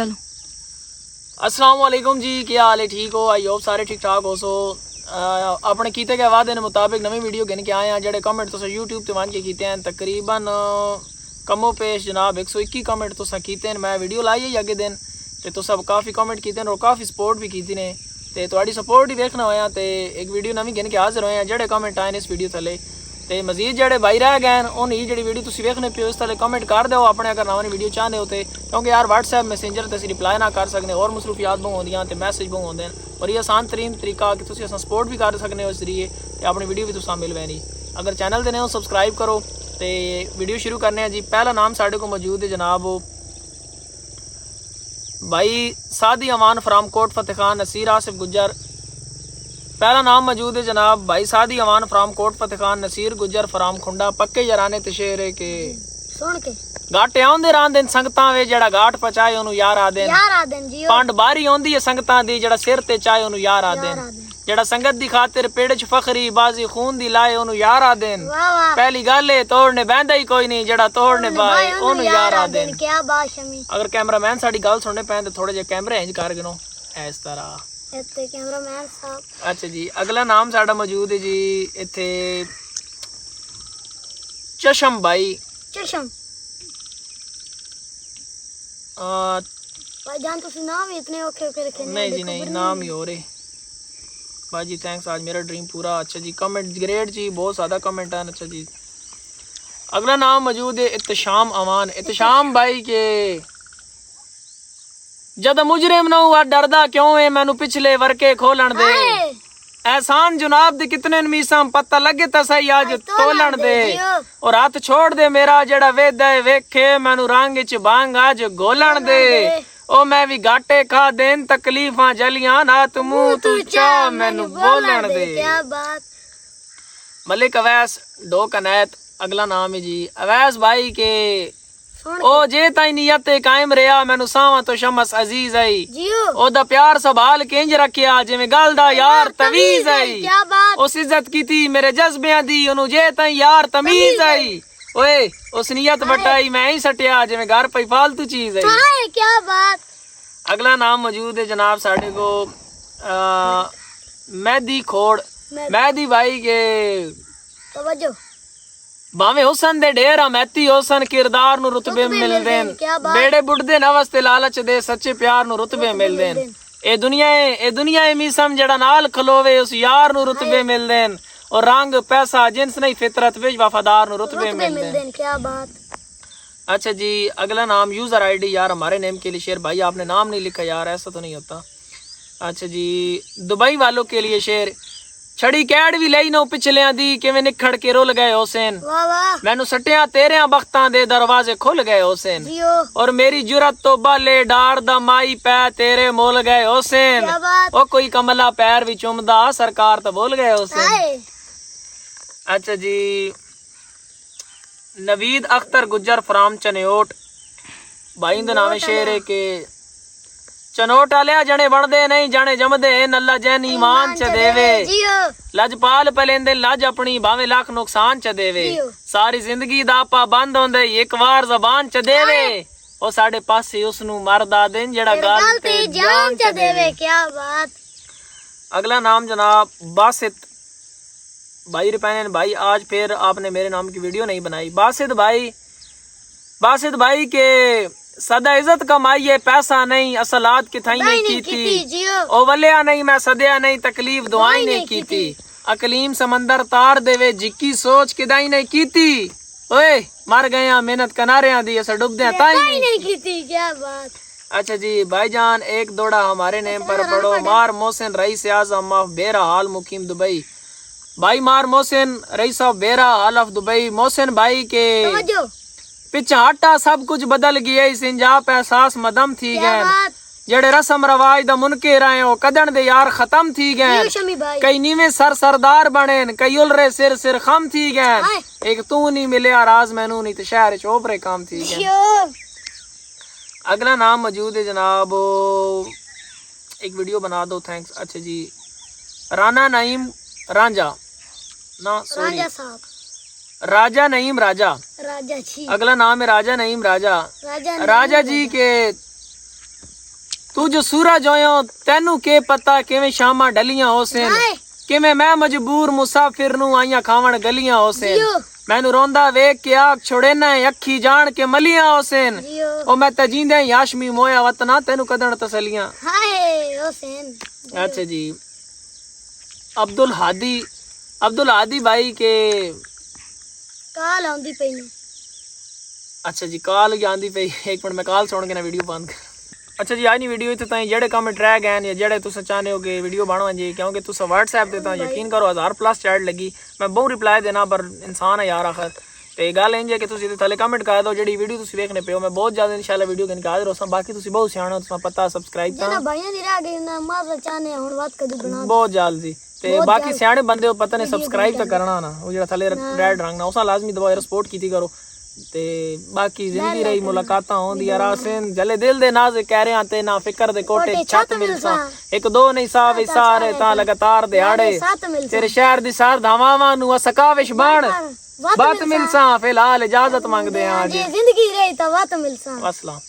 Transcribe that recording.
चलो। अस्सलाम वालेकुम जी, क्या हाल है? ठीक हो? आई होप सारे ठीक ठाक हो। सो अपने कीते गए वादे के मुताबिक नवी वीडियो गिन के आए हैं। जेडे कमेंट तुस यूट्यूब ते वन के कीते हैं तकरीबन कमो पेश जनाब 121 कमेंट तुस कीते हैं। मैं वीडियो लाई है अगे दिन ते तुस काफ़ी कमेंट कीते हैं और काफ़ी सपोर्ट भी की ने ते तुहाडी सपोर्ट ही देखना होया ते एक वीडियो नवी गिन के हाजिर होए हैं। जेडे कमेंट आए इस वीडियो थले ते मजीद जेडे भाई रह गए उन्हें जी वीडियो तुम देखने पे इस थले कमेंट कर दो अपने अगर नवी वीडियो चाहते हो तो, क्योंकि यार व्हाट्सएप मैसेंजर ते रिप्लाई ना कर सकते और मसरूफियात बहुत होंदियां ते मैसेज बहुत होंदे और ये आसान तरीन तरीका कि तुम अस सपोर्ट भी कर सकते हो इस जरिए अपनी वीडियो भी तुम मिल पैनी। अगर चैनल ते हो सबसक्राइब करो तो वीडियो शुरू करने हैं जी। पहला नाम साढ़े को मौजूद है जनाब भाई सादी अमान फरामकोट फतेह खान नसीर आसिफ गुज्जर। पहला नाम मौजूद है जनाब भाई सादी अमान फरामकोट फतेह खान नसीर गुज्जर फराम खुंडा पक्के जराने तशेरे के सुन के घाटे आंदे रांदे संगतां वे जेड़ा घाट पचाए ओनू यार आदेन जी। पंड बारी आंदी है संगतां दी जेड़ा सिर ते चाहे ओनू यार आदेन जेड़ा संगत दी खातिर पेड़ च फखरी बाजी खून दी लाए ओनू यार आदेन। पहली गल है तोड़ने बहंदा ही कोई नहीं जेड़ा तोड़ने बाए ओनू यार आदेन। क्या बात शमी। अगर कैमरामैन साडी गल सुनने पैन ते थोड़े जे कैमरे इंज कर गिनो इस तरह कैमरामैन साहब। अच्छा जी, अगला नाम साडा मौजूद है जी इत्थे चशम भाई। चशम भाईजान तुसी नाम ही इतने औखे औखे रखे। नहीं जी नहीं, नाम ही हो रहे भाई जी। थैंक्स, आज मेरा ड्रीम पूरा। अच्छा जी, कमेंट ग्रेट जी, बहुत ज़्यादा कमेंट है। अच्छा जी, अगला नाम मौजूद है इत्तशाम अमान। इत्तशाम भाई के जद मुजरिम ना हुआ डरदा क्यों है मैनू पिछले वर्के खोलन दे एहसान जुनाब दे कितने मीसां पता लगे ता सही आज तोलन दे और हाथ छोड़ दे मेरा जेड़ा वेदा है वेखे मैनू रंग च भांग आज घोलन दे ओ मैं भी घाटे खा देन तकलीफां जलियां नात मुंह तू चा मैनू बोलन दे। क्या बात। मलिक अवैस डो कनैत। अगला नाम है जी अवैस भाई के ओ जे ताई नियत कायम रहा मैनू सावा तो शमस अजीज आई ओदा प्यार संभाल के इंज रखिया जिवें गल दा यार तवीज आई। उस इज्जत कीती मेरे जज्बियां दी ओनू जे ताई यार तमीज आई ओए उस नियत बटाई मैं ही सटिया जिवें घर पई फालतू चीज आई। क्या बात। अगला नाम मौजूद है जनाब साढ़े को मेहदी खोड़। मेहदी भाई के तवज्जो भावे हुसन दे ढेर मैती हुसन किरदार नु रुतबे मिलदे बेड़े बुढ़दे नवस्ते लालच दे सच्चे प्यार नु रुतबे मिलदे ए दुनिया मीसम जेड़ा नाल खलोवे उस यार नु रुतबे मिलदे और रंग पैसा जिन्स नहीं फितरत विच वफादार नु रुतबे मिलदे। क्या बात। अच्छा जी, अगला नाम यूजर आईडी। यार हमारे नेम के लिए शेर भाई आपने नाम नहीं लिखा यार, ऐसा तो नहीं होता। अच्छा जी, दुबई वालों के लिए शेर छड़ी कैड भी लई नो पिछलियां दी किवें निखड़ के रुल गए हुसैन मैनू सटिया तेरे बख्तां दे दरवाजे खुल गए हुसैन और मेरी जुरत तो बाले डार दा माई पै तेरे मोल गए हुसैन ओ कोई कमला पैर भी चुमदा सरकार तो बोल गए हुसैन। अच्छा जी, नवीद अख्तर गुज्जर फ्राम चनोट भाई दे नामे शेर है के चनोट आलिया जने बनदे नहीं जाने जमदे नल्ला जैन ईमान च देवे लजपाल पलेंदे लज अपनी भावे लाख नुकसान च देवे सारी जिंदगी दा पाबंद होंदे एक बार जबान च देवे ओ साडे पासे उसनु मरदा देन जेड़ा गल ते जान च देवे। क्या बात। अगला नाम जनाब बासित भाई रिपैन भाई। आज फिर आपने मेरे नाम की वीडियो नहीं बनाई। बासित भाई के सदा इज्जत कमाइए पैसा नहीं असलात की थाई नहीं कीती ओ वलिया नहीं मैं सदया नहीं तकलीफ दुआई नहीं कीती अकलीम समंदर तार देवे जिक्की सोच किदाई नहीं कीती ओए मर गया मेहनत कनारियां दी अस डूबदे ताई नहीं कीती। क्या बात। अच्छा जी भाईजान, एक दौड़ा हमारे नेम पर पढ़ो। मार मोहसिन रईस आज़म ऑफ बेरा हाल मुकीम दुबई। भाई मार मोहसिन रईस ऑफ बेरा हाल ऑफ दुबई। मोहसिन भाई के पिछा हटा सब कुछ बदल गया इंजाप एहसास मदम थी गए जेड़े रस्म रवाज दा मुनके रहे हो कदन दे यार खत्म थी गए कई नीवे सरदार बने कई उलरे सिर खम थी गए एक तू नहीं मिले राज मैनू नहीं तो शहर चोपरे काम थी गए। अगला नाम मौजूद है जनाब, एक वीडियो बना दो थैंक्स। अच्छा जी, राना नईम रांझा ना सॉरी राजा नईम राजा जी। अगला नाम है राजा नईम राजा जी के ਤੂੰ ਜੋ ਸੂਰਜ ਹੋਇਓ ਤੈਨੂੰ ਕੀ ਪਤਾ ਕਿਵੇਂ ਸ਼ਾਮਾਂ ਢਲੀਆਂ ਹੋਸਨ ਕਿਵੇਂ ਮੈਂ ਮਜਬੂਰ ਮੁਸਾਫਿਰ ਨੂੰ ਆਈਆਂ ਖਾਵਣ ਗਲੀਆਂ ਹੋਸਨ ਮੈਨੂੰ ਰੋਂਦਾ ਵੇਖ ਕੇ ਆਖ ਛੋੜੇ ਨਾ ਅੱਖੀ ਜਾਣ ਕੇ ਮਲੀਆਂ ਹੋਸਨ ਉਹ ਮੈਂ ਤਾਂ ਜਿੰਦੇ ਯਾਸ਼ਮੀ ਮੋਇਆ ਵਤਨਾ ਤੈਨੂੰ ਕਦਣ ਤਸਲੀਆਂ ਹਾਏ ਹੁਸੈਨ अच्छा जी अब्दुल हादी भाई के ਕਾਲ ਆਉਂਦੀ ਪਈ ਨੂੰ अच्छा जी कॉल आंदी पई एक मिनट मैं कॉल सुन के ना वीडियो बंद कर अच्छा जी आज नी वीडियो इत्थे ताईं जेड़े कमेंट रह गए या जेड़े तुस चाहने हो कि वीडियो बनाओ जी क्योंकि तुस WhatsApp ते तां यकीन करो 1000+ चैट लगी मैं बहुत रिप्लाई देना पर इंसान है यार आखिर ते गल इंज है कि तुस इत्थे थल्ले कमेंट कर दो जेड़ी वीडियो तुस देखने पे हो मैं बहुत ज्यादा इंशाल्लाह वीडियो के हाजिर होसां बाकी तुस बहुत सियाणे हो तुस पता सब्सक्राइब ਜਿਹੜਾ ਭਾਈਆਂ ਦੀ ਰਹਿ ਗਈ ਨਾ ਮਾਜ਼ਾ ਚਾਹਨੇ ਹੁਣ ਬਾਤ ਕਦੀ ਬਣਾ बहुत जल्दी ते बाकी सियाणे बंदे हो पता नहीं सब्सक्राइब तो करना ना वो जेड़ा थल्ले रेड रंग ना उसा लाजमी दबाओ सपोर्ट कीती करो ते बाकी जिंदगी रही मुलाकातां होंदी यार आसेन जले दिल दे नाज़ कह रहे आते ना फिकर दे कोटे छत मिलसा एक दो नहीं सा विसारे ता लगातार दिहाड़े तेरे शहर दी सार धावावां नु असकाविश बाण बात मिलसा फिलहाल इजाजत मांगदे हां जी जिंदगी रही तो बात मिलसा अस्सलाम।